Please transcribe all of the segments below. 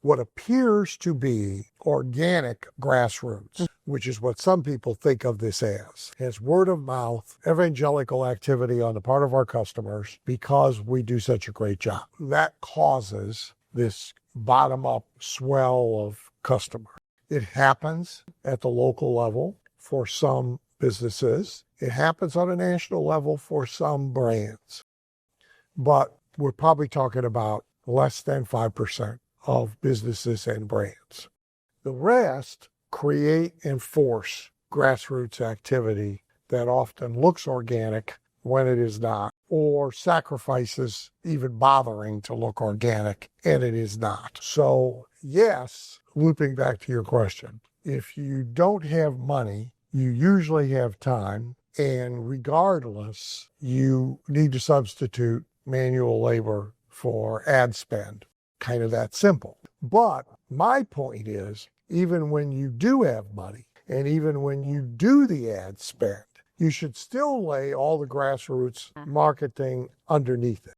what appears to be organic grassroots, which is what some people think of this as word of mouth, evangelical activity on the part of our customers because we do such a great job. That causes this bottom-up swell of customers. It happens at the local level for some businesses. It happens on a national level for some brands. But we're probably talking about less than 5% of businesses and brands. The rest create and force grassroots activity that often looks organic when it is not, or sacrifices even bothering to look organic, and it is not. So yes, looping back to your question, if you don't have money, you usually have time, and regardless, you need to substitute manual labor for ad spend. Kind of that simple. But my point is, even when you do have money, and even when you do the ad spend, you should still lay all the grassroots marketing underneath it.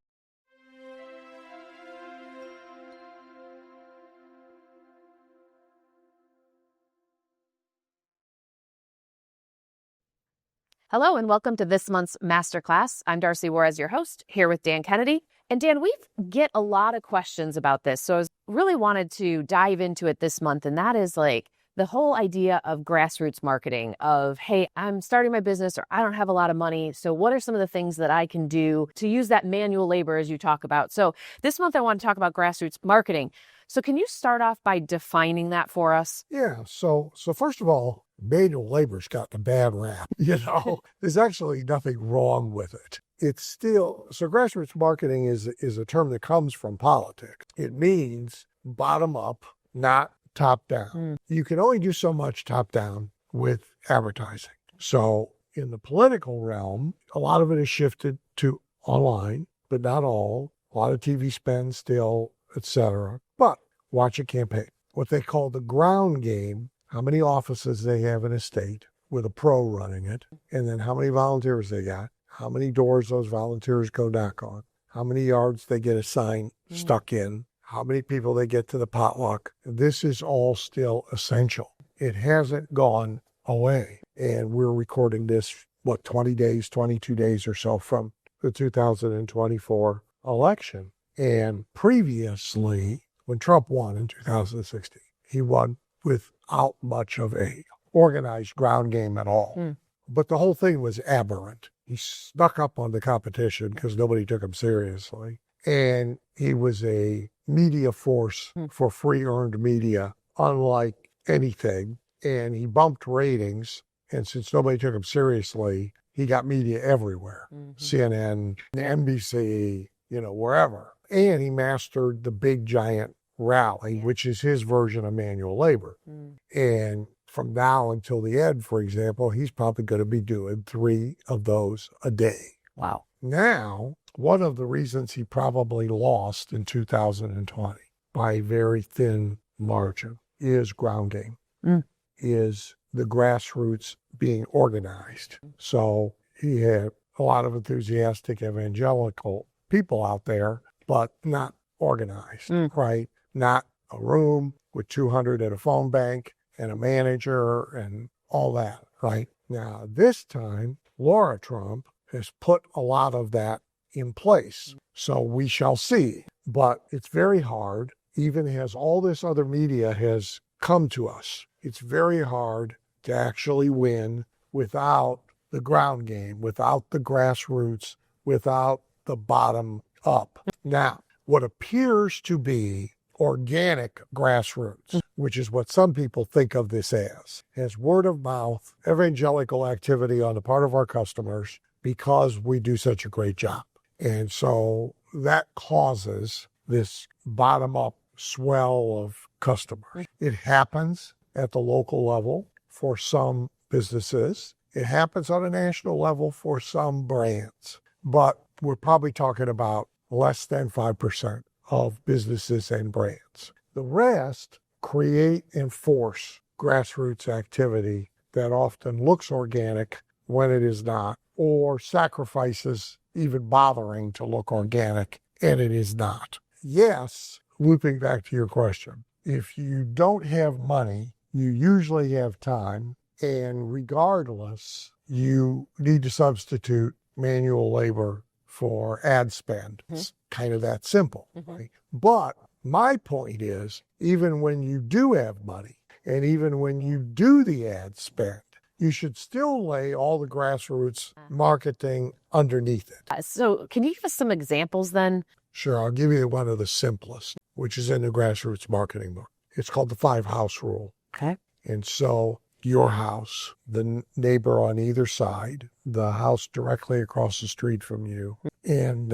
Hello and welcome to this month's Masterclass. I'm Darcy Juarez, your host, here with Dan Kennedy. And Dan, we get a lot of questions about this, so I really wanted to dive into it this month, and that is like the whole idea of grassroots marketing of, hey, I'm starting my business or I don't have a lot of money, so what are some of the things that I can do to use that manual labor as you talk about? So this month I want to talk about grassroots marketing. So can you start off by defining that for us? Yeah, so first of all, manual labor's got the bad rap. There's actually nothing wrong with it. It's still, so grassroots marketing is a term that comes from politics. It means bottom up, not top down. You can only do so much top down with advertising. So in the political realm, a lot of it is shifted to online, but not all. A lot of TV spend still, etc. But watch a campaign. What they call the ground game, how many offices they have in a state with a pro running it, and then how many volunteers they got, how many doors those volunteers go knock on, how many yards they get a sign stuck in, how many people they get to the potluck. This is all still essential. It hasn't gone away. And we're recording this, 22 days or so from the 2024 election. And previously, when Trump won in 2016, he won without much of a organized ground game at all. But the whole thing was aberrant. He snuck up on the competition because nobody took him seriously. And he was a media force for free earned media, unlike anything. And he bumped ratings. And since nobody took him seriously, he got media everywhere. CNN, NBC, wherever. And he mastered the big giant rally, which is his version of manual labor. And from now until the end, for example, he's probably going to be doing 3 of those a day. Wow. Now, one of the reasons he probably lost in 2020 by a very thin margin is ground game, is the grassroots being organized. So he had a lot of enthusiastic evangelical people out there, but not organized, right? Not a room with 200 at a phone bank and a manager and all that, right? Now, this time, Laura Trump has put a lot of that in place. So we shall see. But it's very hard, even as all this other media has come to us. It's very hard to actually win without the ground game, without the grassroots, without the bottom up. Now, what appears to be organic grassroots, which is what some people think of this as word of mouth, evangelical activity on the part of our customers because we do such a great job. And so that causes this bottom-up swell of customers. It happens at the local level for some businesses. It happens on a national level for some brands. But we're probably talking about less than 5% of businesses and brands. The rest create and force grassroots activity that often looks organic when it is not, or sacrifices even bothering to look organic, and it is not. Yes, looping back to your question, If you don't have money, you usually have time, and regardless, you need to substitute manual labor for ad spend. It's kind of that simple. Right? But my point is, even when you do have money, and even when you do the ad spend, you should still lay all the grassroots marketing underneath it. So can you give us some examples then? Sure, I'll give you one of the simplest, which is in the grassroots marketing book. It's called the 5-house rule. Okay. And so your house, the neighbor on either side, the house directly across the street from you, and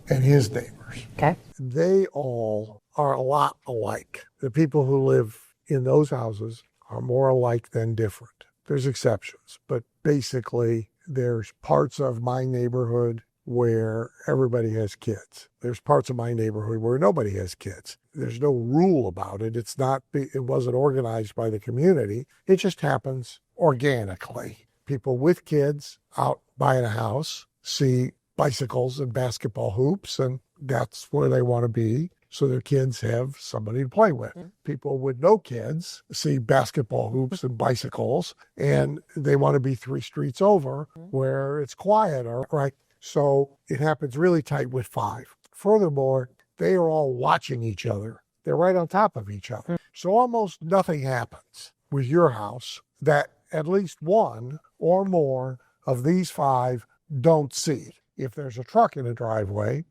his neighbors. Okay. They all are a lot alike. The people who live in those houses are more alike than different. There's exceptions, but basically there's parts of my neighborhood where everybody has kids. There's parts of my neighborhood where nobody has kids. There's no rule about it. It wasn't organized by the community. It just happens organically. People with kids out buying a house see bicycles and basketball hoops, and that's where they want to be. So their kids have somebody to play with. People with no kids see basketball hoops and bicycles, and they want to be 3 streets over where it's quieter, right? So it happens really tight with 5. Furthermore, they are all watching each other. They're right on top of each other. So almost nothing happens with your house that at least one or more of these 5 don't see. If there's a truck in the driveway,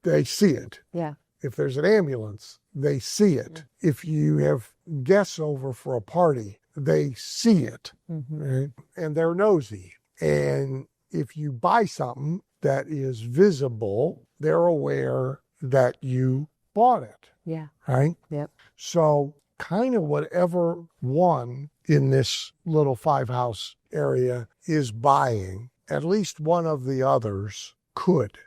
they see it. Yeah. If there's an ambulance, they see it. If you have guests over for a party, they see it. Right? And they're nosy. And if you buy something that is visible, they're aware that you bought it. Yeah. Right? Yep. So kind of whatever one in this little 5-house area is buying, at least one of the others could.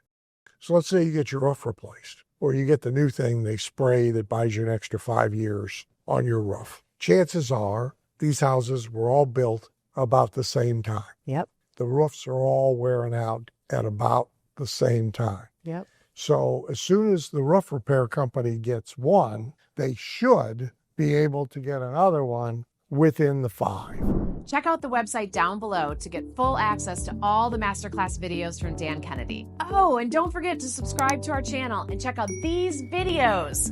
So let's say you get your roof replaced, or you get the new thing they spray that buys you an extra 5 years on your roof. Chances are these houses were all built about the same time. Yep. The roofs are all wearing out at about the same time. Yep. So as soon as the roof repair company gets one, they should be able to get another one within the 5. Check out the website down below to get full access to all the Masterclass videos from Dan Kennedy. Oh, and don't forget to subscribe to our channel and check out these videos.